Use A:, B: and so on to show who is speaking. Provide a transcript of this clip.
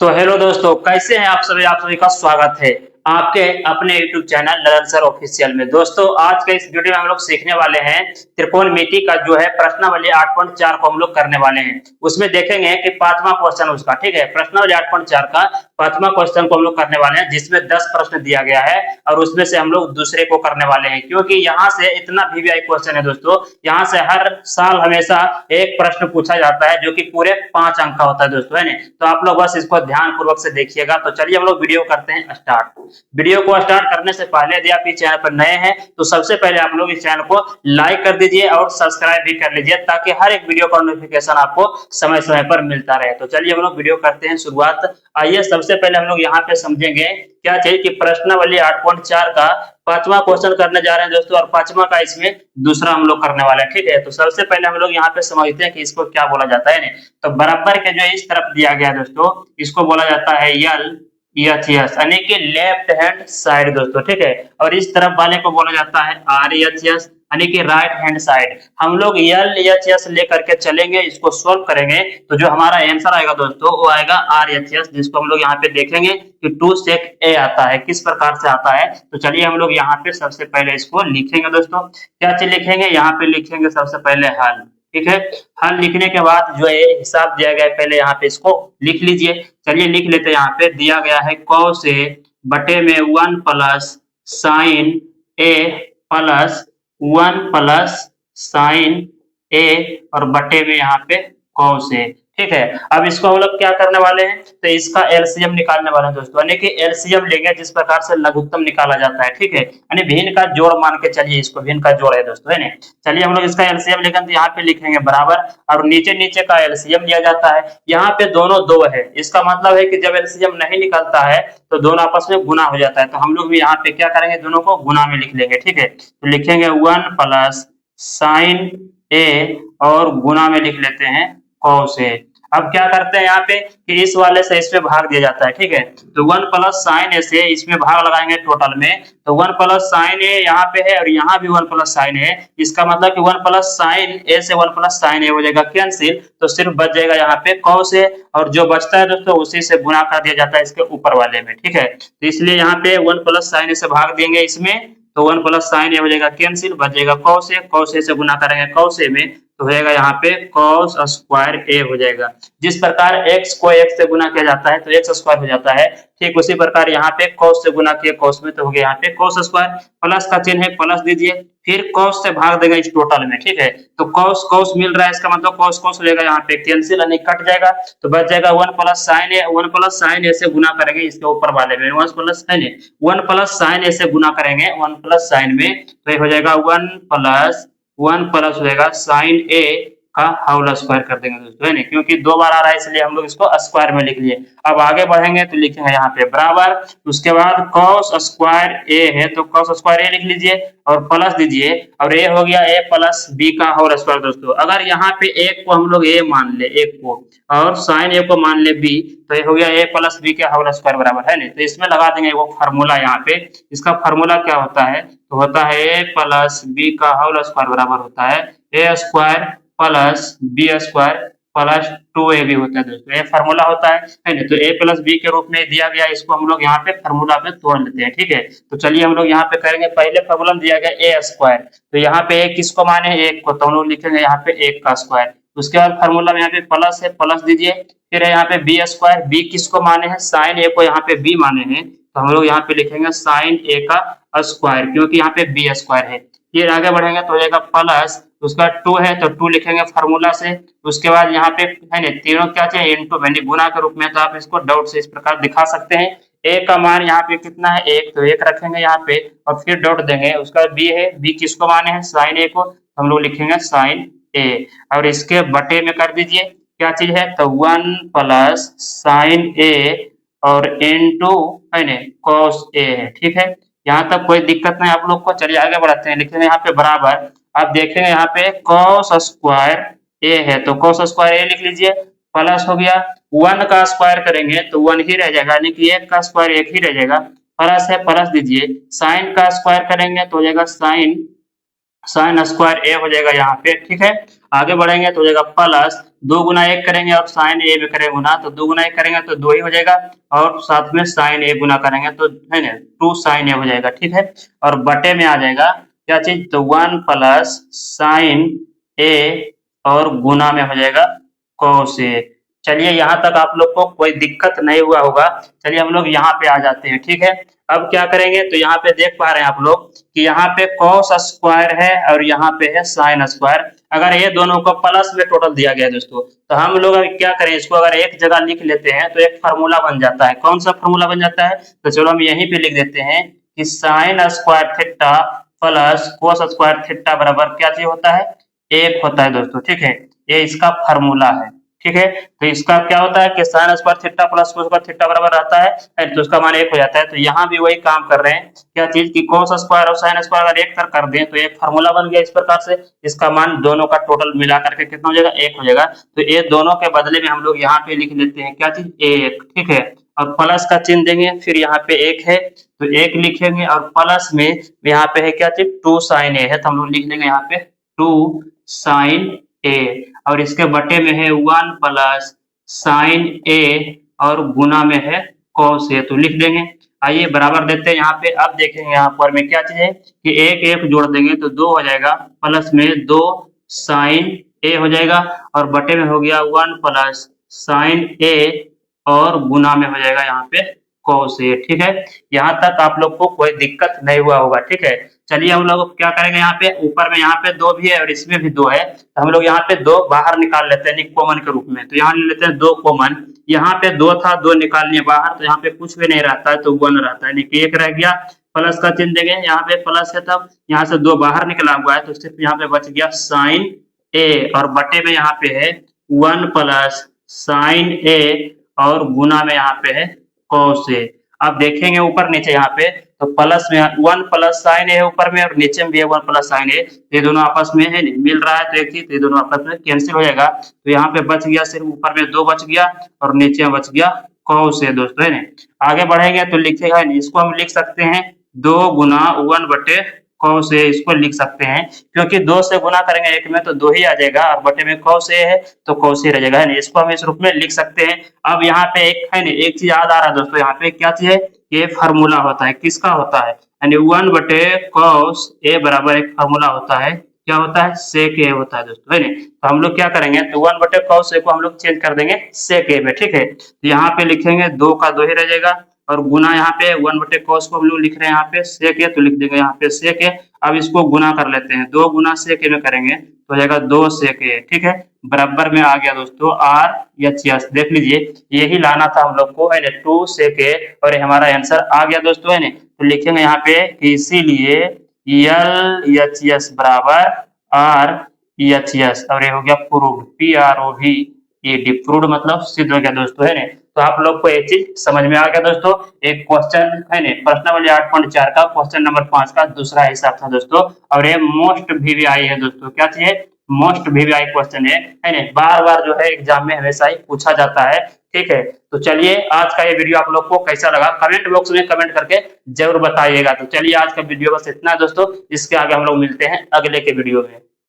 A: तो हेलो दोस्तों, कैसे हैं आप सभी का स्वागत है आपके अपने YouTube channel Lalan sir official में। दोस्तों, आज के इस वीडियो में हम लोग सीखने वाले हैं त्रिकोणमिति का जो है प्रश्नावली 8.4 को हम लोग करने वाले हैं। उसमें देखेंगे कि पांचवा क्वेश्चन उसका, ठीक है, प्रश्नावली 8.4 का पांचवा क्वेश्चन को हम लोग करने वाले हैं, जिसमें 10 प्रश्न दिया गया है और उसमें से हम लोग दूसरे को करने वाले हैं, क्योंकि यहाँ से इतना वीवीआई क्वेश्चन है दोस्तों। यहाँ से हर साल हमेशा एक प्रश्न पूछा जाता है जो कि पूरे 5 अंक का होता है दोस्तों, है ना। तो आप लोग बस इसको ध्यान पूर्वक से देखिएगा। तो चलिए हम लोग वीडियो करते हैं स्टार्ट। वीडियो को स्टार्ट करने से पहले यदि आप इस चैनल पर नए हैं तो सबसे पहले आप लोग इस चैनल को लाइक कर दीजिए और सब्सक्राइब भी कर लीजिए, ताकि हर एक वीडियो का नोटिफिकेशन आपको समय समय पर मिलता रहे। तो चलिए हम लोग वीडियो करते हैं शुरुआत। आइए सबसे पहले हम लोग यहाँ पे समझेंगे क्या चाहिए कि प्रश्नावली 8.4 का पांचवा क्वेश्चन करने जा रहे हैं दोस्तों, और पांचवा का इसमें दूसरा हम लोग करने वाले हैं, ठीक है। तो सबसे पहले हम लोग यहाँ पे समझते हैं कि इसको क्या बोला जाता है। तो बराबर के जो इस तरफ दिया गया दोस्तों, इसको बोला जाता है यल एच एस, यानी कि लेफ्ट हैंड साइड दोस्तों, ठीक है। और इस तरफ वाले को बोला जाता है आर एच एस, यानी कि राइट हैंड साइड। हम लोग यल एच एस लेकर के चलेंगे, इसको सोल्व करेंगे तो जो हमारा आंसर आएगा दोस्तों वो आएगा आर एच एस, जिसको हम लोग यहाँ पे देखेंगे कि 2 sec a आता है, किस प्रकार से आता है। तो चलिए हम लोग यहाँ पे सबसे पहले इसको लिखेंगे दोस्तों। क्या चीज लिखेंगे, यहाँ पे लिखेंगे सबसे पहले हल, ठीक है। हल लिखने के बाद जो है हिसाब दिया गया है, पहले यहाँ पे इसको लिख लीजिए। चलिए लिख लेते हैं। यहाँ पे दिया गया है cos a बटे में 1 plus sign a plus 1 plus sign a और बटे में यहाँ पे cos a, ठीक है। अब इसको हम लोग क्या करने वाले हैं, तो इसका एलसीएम निकालने वाले हैं दोस्तों, यानी कि एलसीएम लेंगे जिस प्रकार से लघुत्तम निकाला जाता है, ठीक है। यानी भिन्न का जोड़ मान के चलिए, इसको भिन्न का जोड़ है दोस्तों, है ना। चलिए हम लोग इसका एलसीएम लेंगे तो यहाँ पे लिखेंगे बराबर, और नीचे नीचे का एलसीएम लिया जाता है। यहाँ पे दोनों 2 है, इसका मतलब है कि जब एलसीएम नहीं निकलता है तो दोनों आपस में गुना हो जाता है। तो हम लोग भी यहाँ पे क्या करेंगे, दोनों को गुना में लिख लेंगे, ठीक है। तो लिखेंगे 1 प्लस साइन ए और गुना में लिख लेते हैं cos a। अब क्या करते हैं यहाँ पे कि इस वाले से इसमें भाग दिया जाता है, ठीक है। तो 1 प्लस साइन ए से इसमें भाग लगाएंगे टोटल में, तो 1 प्लस साइन ए यहाँ पे है और यहाँ भी 1 प्लस साइन है। इसका मतलब कि 1 प्लस साइन ए से 1 प्लस साइन ए हो जाएगा कैंसिल, तो सिर्फ बच जाएगा यहाँ पे cos a, और जो बचता है दोस्तों उसी से गुना कर दिया जाता है इसके ऊपर वाले में, ठीक है। तो इसलिए यहाँ पे 1 प्लस साइन ए से भाग देंगे इसमें, तो 1 प्लस साइन ए हो जाएगा कैंसिल, बच जाएगा cos a से गुना करेंगे cos a में तो हो जाएगा यहाँ पे cos स्क्वायर a हो जाएगा। जिस प्रकार x को x से गुना किया जाता है तो x स्क्वायर हो जाता है, ठीक उसी प्रकार यहाँ पे cos से गुना किया cos में तो हो गया यहाँ पे cos स्क्वायर। प्लस का चिन्ह है, प्लस दीजिए, फिर cos से भाग देगा इस टोटल में, ठीक है। तो cos मिल रहा है, इसका मतलब cos लेगा यहाँ पे कैंसिल, यानी कट जाएगा, तो बच जाएगा 1 प्लस साइन ए। 1 प्लस साइन ए से गुना करेंगे इसके ऊपर वाले में, 1 प्लस साइन ए, 1 प्लस साइन ए से गुना करेंगे 1 प्लस साइन में, तो ये हो जाएगा 1 प्लस हो जाएगा साइन ए का होल स्क्वायर कर देंगे दोस्तों, है ना, क्योंकि 2 बार आ रहा है इसलिए हम लोग इसको स्क्वायर में लिख लिए। अब आगे बढ़ेंगे तो लिखेंगे यहाँ पे बराबर, उसके बाद cos स्क्वायर a है तो cos स्क्वायर a लिख लीजिए और प्लस दीजिए, और a हो गया a प्लस b का होल स्क्वायर दोस्तों। अगर यहाँ पे एक को हम लोग a मान ले, एक को, और साइन a को मान ले b, तो ये हो गया a प्लस b के होल स्क्वायर बराबर, है ना। तो इसमें लगा देंगे वो फार्मूला, यहाँ पे इसका फार्मूला क्या होता है, तो होता है a प्लस b का होल स्क्वायर बराबर होता है a square plus B square plus 2ab होता है दोस्तों, ये फार्मूला होता है ना। तो a प्लस बी के रूप में दिया गया, इसको हम लोग यहाँ पे फार्मूला पे तोड़ लेते हैं, ठीक है। तो चलिए हम लोग यहाँ पे करेंगे, पहले फार्मूला में दिया गया a स्क्वायर, तो यहाँ पे a किसको माने, एक को, तो हम लोग लिखेंगे यहाँ पे 1 का स्क्वायर। उसके बाद फार्मूला में यहाँ पे प्लस है, प्लस दीजिए, फिर है यहाँ पे बी स्क्वायर, बी किसको माने हैं, साइन a को यहाँ पे b माने हैं, तो हम लोग यहाँ पे लिखेंगे साइन a का स्क्वायर, क्योंकि यहाँ पे b स्क्वायर है। फिर आगे बढ़ेंगे तो हो जाएगा प्लस, उसका 2 है तो 2 लिखेंगे फार्मूला से। उसके बाद यहाँ पे है ना, तीनों क्या चाहिए, इनटू यानी गुना के रूप में, तो आप इसको डॉट से इस प्रकार दिखा सकते हैं। a का मान यहाँ पे कितना है, 1, तो 1 रखेंगे यहाँ पे और फिर डॉट देंगे। उसका b है, b किसको माने हैं, साइन a को, तो हम लोग लिखेंगे साइन a, और इसके बटे में कर दीजिए क्या चीज है, तो 1 प्लस साइन a और इनटू है ना cos a है, ठीक है। यहाँ तक कोई दिक्कत नहीं आप लोग को। चलिए आगे बढ़ते हैं, लिखेंगे यहाँ पे बराबर, आप देखेंगे यहाँ पे cos स्क्वायर a है तो cos स्क्वायर a लिख लीजिए, प्लस हो गया 1 का स्क्वायर करेंगे तो 1 ही रह जाएगा, यानी कि 1 का स्क्वायर 1 ही रह जाएगा, प्लस है, प्लस दीजिए, साइन का स्क्वायर करेंगे तो हो जाएगा साइन स्क्वायर a हो जाएगा यहाँ पे, ठीक है। आगे बढ़ेंगे तो हो जाएगा प्लस 2 गुना 1 करेंगे और साइन ए में करेंगे गुना, तो 2 गुना 1 करेंगे तो 2 ही हो जाएगा और साथ में साइन ए गुना करेंगे तो है ना 2 साइन ए हो जाएगा, ठीक है। और बटे में आ जाएगा क्या चीज, तो 1 प्लस साइन ए और गुना में हो जाएगा कॉस ए। चलिए यहाँ तक आप लोग को कोई दिक्कत नहीं हुआ होगा। चलिए हम लोग यहाँ पे आ जाते हैं, ठीक है। अब क्या करेंगे तो यहाँ पे देख पा रहे हैं आप लोग कि यहाँ पे कॉस स्क्वायर है और यहाँ पे है साइन स्क्वायर। अगर ये दोनों को प्लस में टोटल दिया गया है दोस्तों, तो हम लोग अभी क्या करें, इसको अगर एक जगह लिख लेते हैं तो एक फार्मूला बन जाता है। कौन सा फार्मूला बन जाता है, तो चलो हम यहीं पे लिख देते हैं कि sine square theta plus cos square theta बराबर क्या चीज होता है, 1 होता है दोस्तों, ठीक है। ये इसका फार्मूला है, ठीक है। तो इसका क्या होता है कि sine square theta plus cos square theta बराबर रहता है, तो उसका मान 1 हो जाता है। तो यहाँ भी वही काम कर रहे हैं, क्या चीज की कोस स्क्वायर और साइन स्क्वायर अगर 1 कर दें तो एक फार्मूला बन गया इस प्रकार से। इसका मान दोनों का टोटल मिला करके कितना हो जाएगा, 1 हो जाएगा। तो ये दोनों के बदले में हम लोग यहाँ पे लिख लेते हैं क्या चीज, 1, ठीक है। और प्लस का चिन्ह देंगे, फिर यहाँ पे 1 है तो 1 लिखेंगे और प्लस में यहाँ पे है क्या चीज, 2 साइन ए है, तो हम लोग लिख लेंगे यहाँ पे 2 साइन ए और इसके बटे में है 1 प्लस साइन ए और गुना में है कॉस ए, तो लिख देंगे। आइए बराबर देते हैं यहाँ पे। अब देखेंगे यहाँ पर में क्या चीज है कि एक जोड़ देंगे तो 2 हो जाएगा, प्लस में 2 साइन ए हो जाएगा और बटे में हो गया 1 प्लस साइन ए और गुना में हो जाएगा यहाँ पे कॉस ए, ठीक है। यहाँ तक आप लोग को कोई दिक्कत नहीं हुआ होगा, ठीक है। चलिए हम लोग क्या करेंगे, यहाँ पे ऊपर में यहाँ पे 2 भी है और इसमें भी 2 है, तो हम लोग यहाँ पे 2 बाहर निकाल लेते हैं कॉमन के रूप में। तो यहाँ ले लेते हैं 2 कॉमन, यहाँ पे 2 था, 2 निकाल लिए बाहर, तो यहाँ पे कुछ भी नहीं रहता है तो 1 रहता है, यानी कि 1 रह गया। प्लस का चिन्ह देंगे, यहाँ पे प्लस है तब यहाँ से 2 बाहर निकला हुआ है तो सिर्फ यहाँ पे बच गया साइन ए और बटे में यहाँ पे है 1 प्लस साइन ए और गुना में यहाँ पे है कॉस ए। अब देखेंगे ऊपर नीचे यहाँ पे तो प्लस में 1 प्लस साइन ए है ऊपर में और नीचे में भी है 1 प्लस साइन ए, ये दोनों आपस में है मिल रहा है तो एक चीज, ये दोनों आपस में कैंसिल हो जाएगा। तो यहाँ पे बच गया सिर्फ ऊपर में 2 बच गया और नीचे में बच गया कॉस ए दोस्तों, है ना। आगे बढ़ेंगे तो लिखेगा, इसको हम लिख सकते हैं 2 गुना 1 बटे कॉस ए, इसको लिख सकते हैं क्योंकि 2 से गुना करेंगे 1 में तो 2 ही आ जाएगा और बटे में कॉस ए है तो कॉस ए रह जाएगा, है ना। इसको हम इस रूप में लिख सकते हैं। अब यहाँ पे एक है ना, एक चीज याद आ रहा है दोस्तों, यहाँ पे क्या चीज है, ये फार्मूला होता है, किसका होता है, यानी 1 बटे कॉस ए बराबर एक फार्मूला होता है, क्या होता है, सेक ए होता है दोस्तों, है ना। तो हम लोग क्या करेंगे तो 1 बटे कॉस ए को हम लोग चेंज कर देंगे सेक ए में, ठीक है। तो यहाँ पे लिखेंगे 2 का 2 ही रह जाएगा और गुना यहाँ पे 1 बटे कॉस को हम लोग लिख रहे हैं यहाँ पे सेक ए, तो लिख देंगे यहाँ पे सेक ए। अब इसको गुना कर लेते हैं, 2 गुना सेक ए में करेंगे तो हो जाएगा 2 सेक ए, ठीक है। बराबर में आ गया दोस्तों आर एच एस, देख लीजिए यही लाना था हम लोग को, है ना, 2 सेक ए और ये हमारा आंसर आ गया दोस्तों, है ना। तो लिखेंगे यहाँ पे कि इसीलिए एल एच एस बराबर आर एच एस और ये हो गया prove, P R O V E D, prove मतलब सिद्ध हो गया दोस्तों, है ना। तो आप लोग को एक चीज समझ में आ गया दोस्तों। एक क्वेश्चन है ना प्रश्नावली 8.4 का क्वेश्चन नंबर 5 का दूसरा हिसाब था दोस्तों, और ये मोस्ट वीवीआई है दोस्तों, क्या चाहिए, मोस्ट वीवीआई क्वेश्चन है ना, बार बार जो है एग्जाम में हमेशा ही पूछा जाता है, ठीक है। तो चलिए आज का ये वीडियो आप लोग को कैसा लगा कमेंट बॉक्स में कमेंट करके जरूर बताइएगा। तो चलिए आज का वीडियो बस इतना है दोस्तों, इसके आगे हम लोग मिलते हैं अगले के वीडियो में।